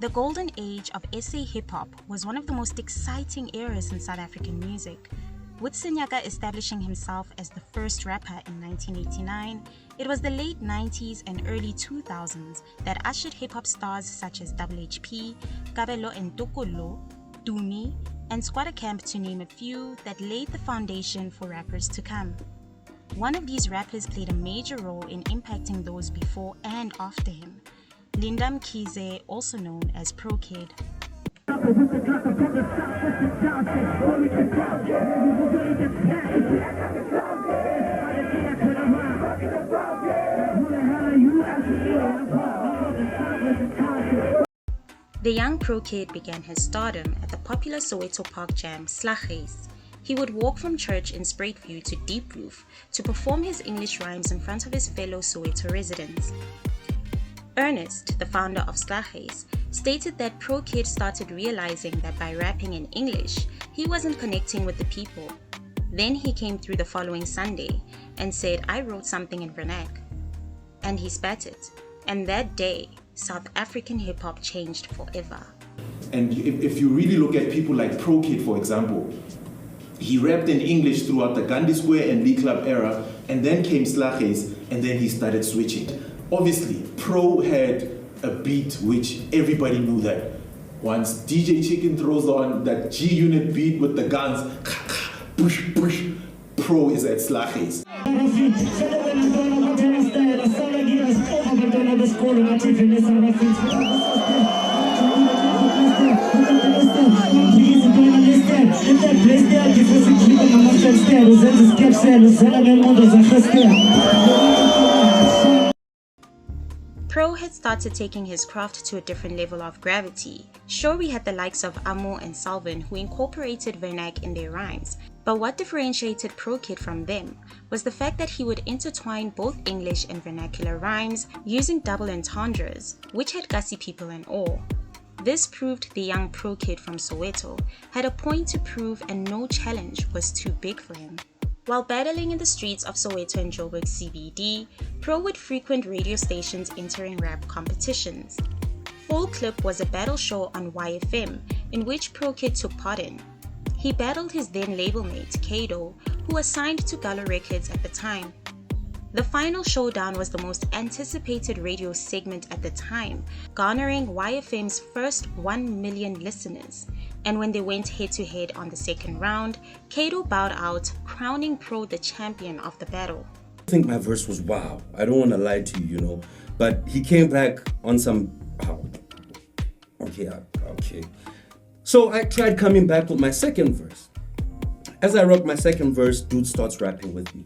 The golden age of SA hip-hop was one of the most exciting eras in South African music. With Senyaka establishing himself as the first rapper in 1989, it was the late 90s and early 2000s that ushered hip-hop stars such as Double HP, Kabelo and Tokolo, Dumi, and Squatter Camp, to name a few, that laid the foundation for rappers to come. One of these rappers played a major role in impacting those before and after him, Linda Mkhize, also known as PROKID. The young PROKID began his stardom at the popular Soweto Park Jam Slaghuis. He would walk from church in Spruitview to Deep Roof to perform his English rhymes in front of his fellow Soweto residents. Ernest, the founder of Slaghuis, stated that PROKID started realizing that by rapping in English, he wasn't connecting with the people. Then he came through the following Sunday and said, "I wrote something in vernac." And he spat it. And that day, South African hip-hop changed forever. And if you really look at people like PROKID, for example, he rapped in English throughout the Gandhi Square and Lee Club era, and then came Slaghuis, and then he started switching. Obviously, Pro had a beat which everybody knew that. Once DJ Chicken throws on that G-Unit beat with the guns, push, push, Pro is at Slaghuis. Pro had started taking his craft to a different level of gravity. Sure, we had the likes of Amo and Salvin who incorporated vernac in their rhymes, but what differentiated PROKID from them was the fact that he would intertwine both English and vernacular rhymes using double entendres, which had Gussie people in awe. This proved the young PROKID from Soweto had a point to prove and no challenge was too big for him. While battling in the streets of Soweto and Joburg CBD, Pro would frequent radio stations entering rap competitions. Full Clip was a battle show on YFM in which PROKID took part in. He battled his then label mate, Kado, who was signed to Gala Records at the time. The final showdown was the most anticipated radio segment at the time, garnering YFM's first 1 million listeners. And when they went head-to-head on the second round, Kato bowed out, crowning Pro the champion of the battle. I think my verse was wow. I don't want to lie to you, but he came back on some... Oh, okay. So I tried coming back with my second verse. As I wrote my second verse, dude starts rapping with me.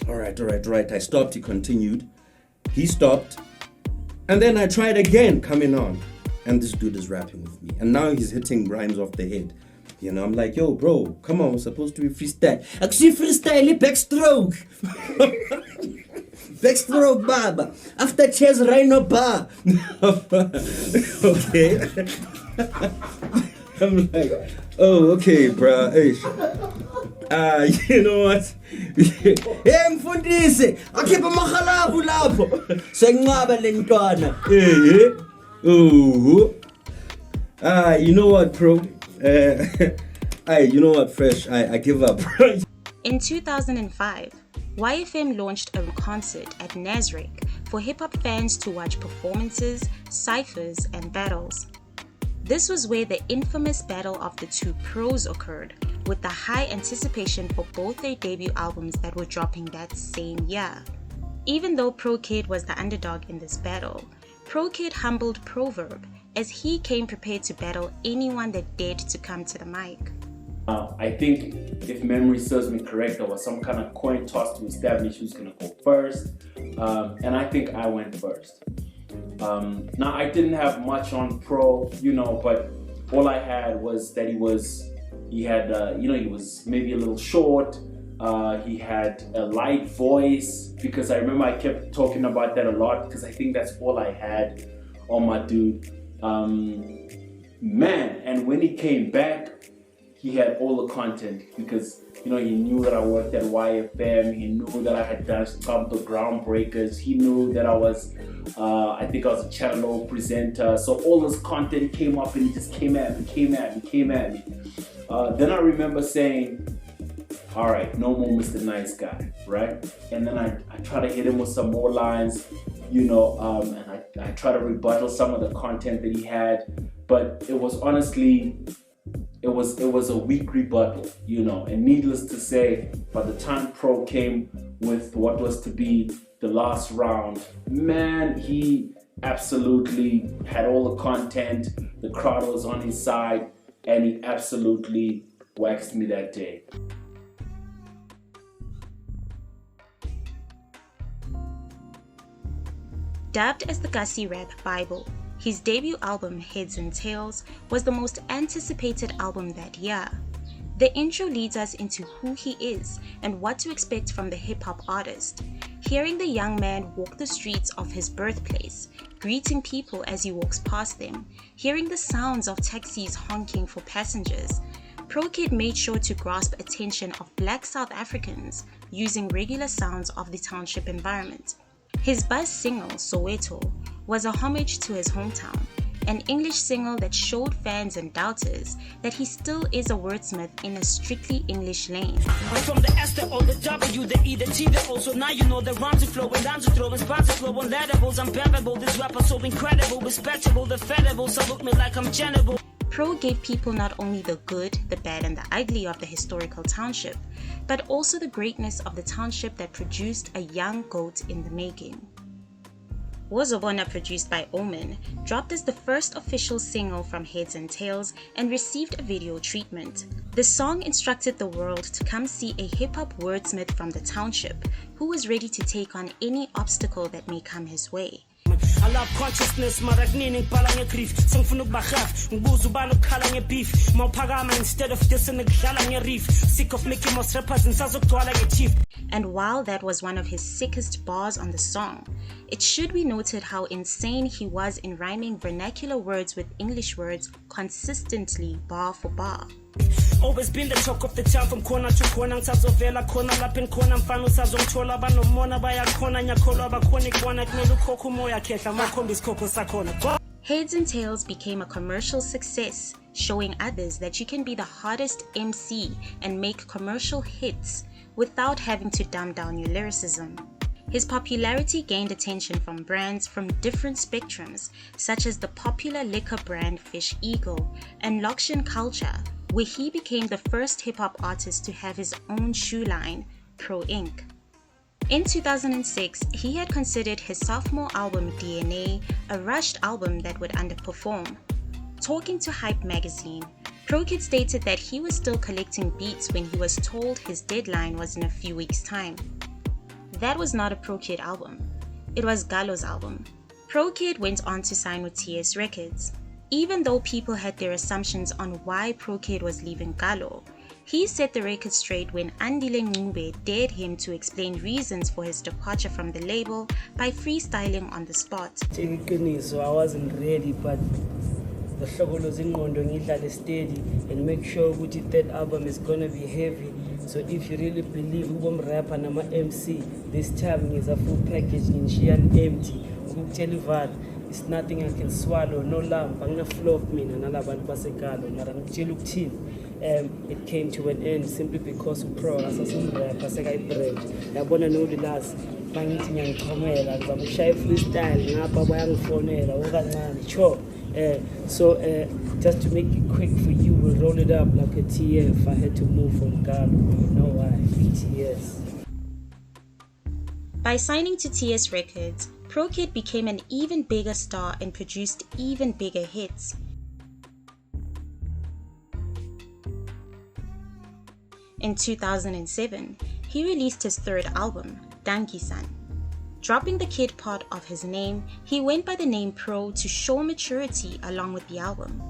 All right. I stopped, he continued. He stopped. And then I tried again coming on. And this dude is rapping with me. And now he's hitting rhymes off the head. I'm like, yo, bro, come on, we're supposed to be freestyle. Actually, freestyle, backstroke. Backstroke, baba. After chess, rhino bar. Okay. I'm like, oh, okay, bro. Hey. You know what? Hey, mfundisi, akhipha amakhalabu lapho. Senqaba lentwana. You know what, Pro? You know what, Fresh? I give up. In 2005, YFM launched a concert at Nasrec for hip-hop fans to watch performances, cyphers, and battles. This was where the infamous battle of the two pros occurred, with the high anticipation for both their debut albums that were dropping that same year. Even though PROKID was the underdog in this battle, PROKID humbled Proverb as he came prepared to battle anyone that dared to come to the mic. I think, if memory serves me correct, there was some kind of coin toss to establish who's going to go first, and I think I went first. Now, I didn't have much on Pro, but all I had was that he was maybe a little short. He had a light voice, because I remember I kept talking about that a lot, because I think that's all I had on my dude. Man, and when he came back, he had all the content, because You know, he knew that I worked at YFM. He knew that I had done some of the groundbreakers. He knew that I was, I think I was a Channel O presenter. So all this content came up and he just came at me. Then I remember saying, all right, no more Mr. Nice Guy, right? And then I try to hit him with some more lines, you know, and I try to rebuttal some of the content that he had. But it was honestly, it was a weak rebuttal, you know. And needless to say, by the time Pro came with what was to be the last round, man, he absolutely had all the content. The crowd was on his side, and he absolutely waxed me that day. Dubbed as the Gussie Rap Bible, his debut album Heads and Tails was the most anticipated album that year. The intro leads us into who he is and what to expect from the hip-hop artist. Hearing the young man walk the streets of his birthplace, greeting people as he walks past them, hearing the sounds of taxis honking for passengers, PROKID made sure to grasp attention of Black South Africans using regular sounds of the township environment. His buzz single, Soweto, was a homage to his hometown, an English single that showed fans and doubters that he still is a wordsmith in a strictly English lane. I'm from the S, the O, the W, the E, the T, the O, so now you know the rhymes are flowing, lines are throwing, spots are flowing, lettables, I'm bearable, this rapper so incredible, respectable, the fedible, so look me like I'm general. Pro gave people not only the good, the bad, and the ugly of the historical township, but also the greatness of the township that produced a young goat in the making. Wozobona, produced by Omen, dropped as the first official single from Heads and Tails and received a video treatment. The song instructed the world to come see a hip-hop wordsmith from the township who was ready to take on any obstacle that may come his way. I love consciousness, maragnining palang grief. Sangfunuk bakaf, nguzu balok kalang beef. Maupagama instead of dissing the reef. Sick of making most rappers and sazok dwala chief. And while that was one of his sickest bars on the song, it should be noted how insane he was in rhyming vernacular words with English words consistently, bar for bar. Always been the talk of the town from corner to corner. Sazovela corner lapin corner mfano sazomthola banomona bayakhona nyakholo abakhona ikwana kumele ukhokho umoya khehla makhombisa isikhopo sakhona. Heads and Tails became a commercial success, showing others that you can be the hardest MC and make commercial hits without having to dumb down your lyricism. His popularity gained attention from brands from different spectrums, such as the popular liquor brand Fish Eagle and Lokshin Culture, where he became the first hip-hop artist to have his own shoe line, Pro Inc. In 2006, he had considered his sophomore album DNA a rushed album that would underperform. Talking to Hype magazine, PROKID stated that he was still collecting beats when he was told his deadline was in a few weeks' time. That was not a PROKID album. It was Gallo's album. PROKID went on to sign with TS Records. Even though people had their assumptions on why PROKID was leaving Gallo, he set the record straight when Andile Ngube dared him to explain reasons for his departure from the label by freestyling on the spot. So I wasn't ready, but the struggle was in ngidlale steady and make sure that that album is gonna be heavy. So if you really believe I'm rapper and I'm an MC, this time is a full package in Shian empty. Tell you that it's nothing I can swallow, no lamp, I'm gonna flop me and Alaban Basegalo, Madam Chiluk. It came to an end simply because of Pro assassin rapper Segai Bread. I wanna know the last Bangiting and Comela, I'm shy freestyle, Napa Bang Fonera, Ogan Cho. So just to make it quick for you, we'll roll it up like a TF. I had to move from Ghana, you know why, BTS. By signing to TS Records, PROKID became an even bigger star and produced even bigger hits. In 2007, he released his third album, Dankisan. Dropping the kid part of his name, he went by the name Pro to show maturity along with the album.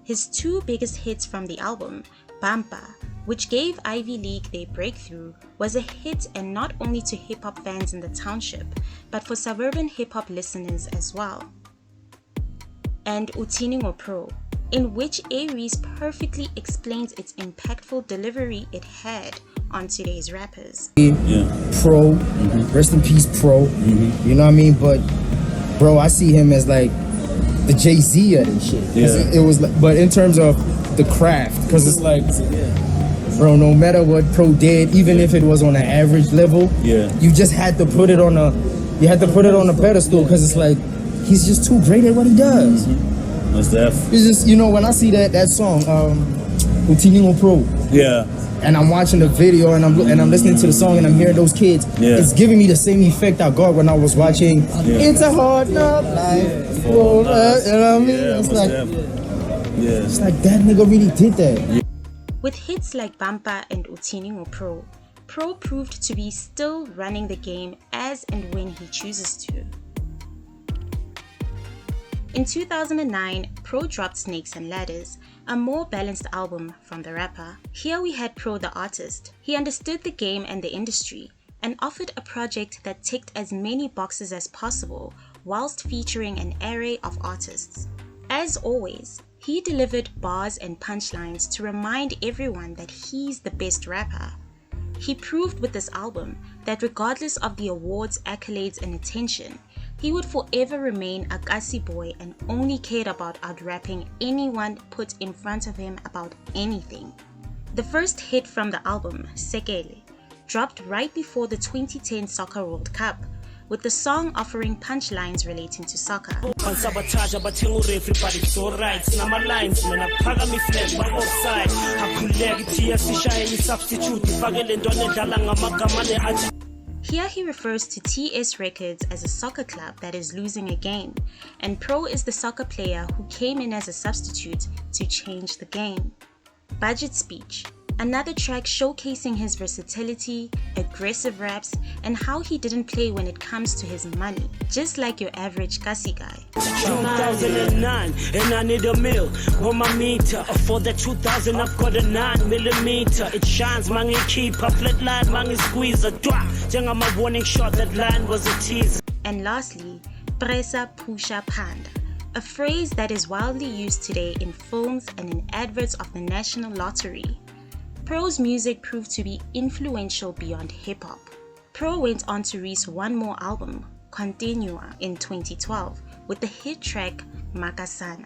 His two biggest hits from the album, Bampa, which gave Ivy League their breakthrough, was a hit and not only to hip-hop fans in the township, but for suburban hip-hop listeners as well. And Utiningo Pro, in which Aries perfectly explains its impactful delivery it had on today's rappers. Pro, rest in peace, Pro. You know what I mean? But bro, I see him as like the Jay-Z of this shit. It was like, but in terms of the craft, because it's like, bro, no matter what Pro did, even if it was on an average level, you just had to put it on a pedestal, because it's like he's just too great at what he does. It's just, you know, when I see that song, Utiningo Pro. And I'm watching the video and I'm listening to the song and I'm hearing those kids. It's giving me the same effect I got when I was watching It's a Hard Knock Life. You know what I mean? It's like that nigga really did that. With hits like Bampa and Utiningo Pro, Pro proved to be still running the game as and when he chooses to. In 2009, Pro dropped Snakes and Ladders, a more balanced album from the rapper. Here we had Pro the artist. He understood the game and the industry and offered a project that ticked as many boxes as possible whilst featuring an array of artists. As always, he delivered bars and punchlines to remind everyone that he's the best rapper. He proved with this album that regardless of the awards, accolades and attention, he would forever remain a Kasi boy and only cared about out-rapping anyone put in front of him about anything. The first hit from the album, Sekele, dropped right before the 2010 Soccer World Cup, with the song offering punchlines relating to soccer. Here he refers to TS Records as a soccer club that is losing a game, and Pro is the soccer player who came in as a substitute to change the game. Budget Speech, another track showcasing his versatility, aggressive raps, and how he didn't play when it comes to his money, just like your average Kasi guy. 2009 and I need a meal on my meter. For the 2000 I've got a 9mm. It shines, mangi keep a flat line, mangi squeeze a dwa. Jenga my warning shot, that line was a tease. And lastly, Presa Pusha Panda, a phrase that is widely used today in films and in adverts of the National Lottery. Pro's music proved to be influential beyond hip-hop. Pro went on to release one more album, Continua, in 2012, with the hit track Makasana.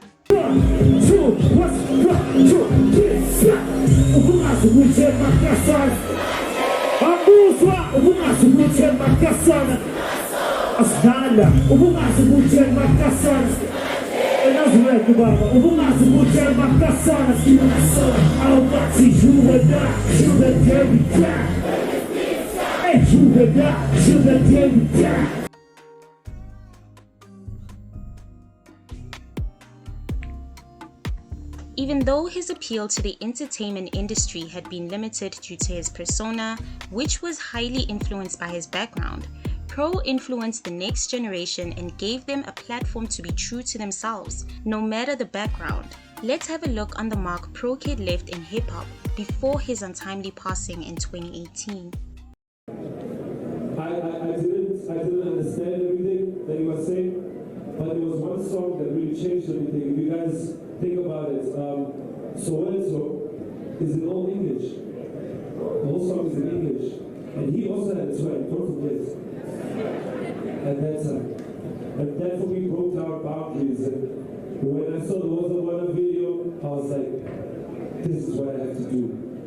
Even though his appeal to the entertainment industry had been limited due to his persona, which was highly influenced by his background, Pro influenced the next generation and gave them a platform to be true to themselves, no matter the background. Let's have a look on the mark PROKID left in hip-hop before his untimely passing in 2018. I didn't understand everything that he was saying, but there was one song that really changed everything. If you guys think about it, Soweto is in all English. The whole song is in English. And he also had a twang, don't forget. At that time. And that for me broke down boundaries. And when I saw the Wordsmith video, I was like, this is what I have to do.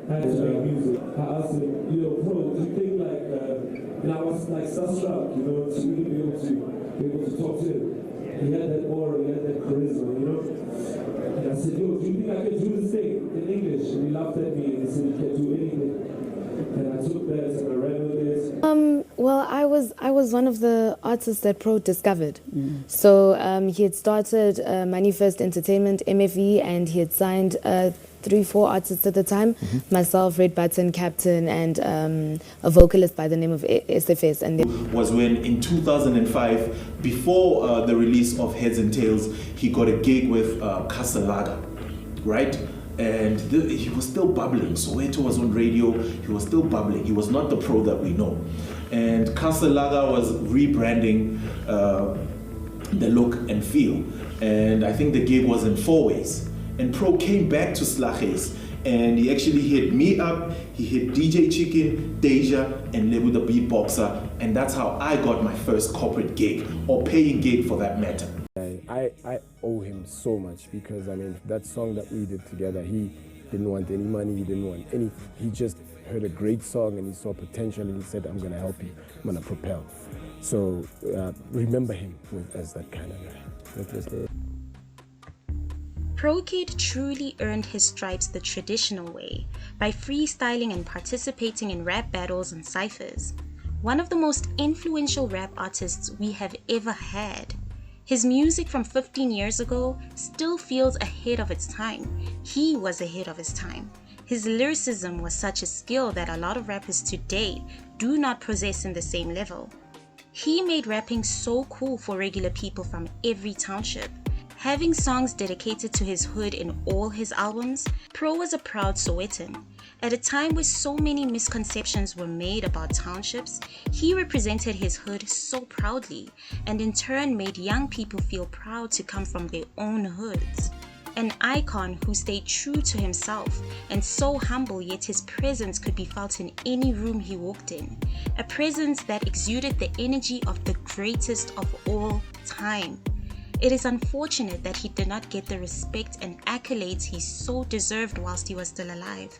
I have to make music. I asked him, Pro, do you think like, and I was like starstruck, to really be able to talk to him. He had that aura, he had that charisma, And I said, do you think I can do this thing in English? And he laughed at me and he said, you can do anything. And I took that and I ran with it. Well, I was one of the artists that Pro discovered. So he had started Manifest Entertainment, MFE, and he had signed 3-4 artists at the time. Myself, Red Button, Captain, and a vocalist by the name of SFS. And was when in 2005, before the release of Heads and Tails, he got a gig with Kasalaga, right? And he was still bubbling. Soweto was on radio, he was still bubbling. He was not the Pro that we know. And Kasalaga was rebranding the look and feel. And I think the gig was in 4 ways. And Pro came back to Slages, and he actually hit me up, he hit DJ Chicken, Deja, and Lebu the Beatboxer, and that's how I got my first corporate gig, or paying gig for that matter. I owe him so much, because I mean, that song that we did together, he didn't want any money, he didn't want anything. He just heard a great song and he saw potential and he said, I'm gonna help you, I'm gonna propel. So remember him as that kind of guy. PROKID truly earned his stripes the traditional way, by freestyling and participating in rap battles and cyphers. One of the most influential rap artists we have ever had. His music from 15 years ago still feels ahead of its time. He was ahead of his time. His lyricism was such a skill that a lot of rappers today do not possess in the same level. He made rapping so cool for regular people from every township. Having songs dedicated to his hood in all his albums, Pro was a proud Sowetan. At a time where so many misconceptions were made about townships, he represented his hood so proudly, and in turn made young people feel proud to come from their own hoods. An icon who stayed true to himself and so humble, yet his presence could be felt in any room he walked in. A presence that exuded the energy of the greatest of all time. It is unfortunate that he did not get the respect and accolades he so deserved whilst he was still alive.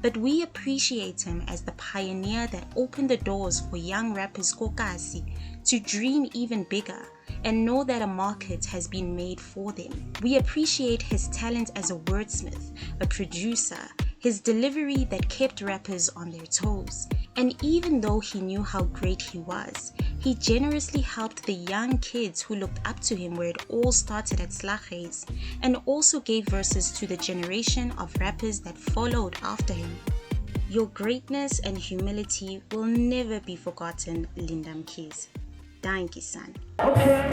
But we appreciate him as the pioneer that opened the doors for young rappers kokasi to dream even bigger and know that a market has been made for them. We appreciate his talent as a wordsmith, a producer, his delivery that kept rappers on their toes. And even though he knew how great he was, he generously helped the young kids who looked up to him where it all started at Slages, and also gave verses to the generation of rappers that followed after him. Your greatness and humility will never be forgotten, Lindam Keys. Dankisan. Okay.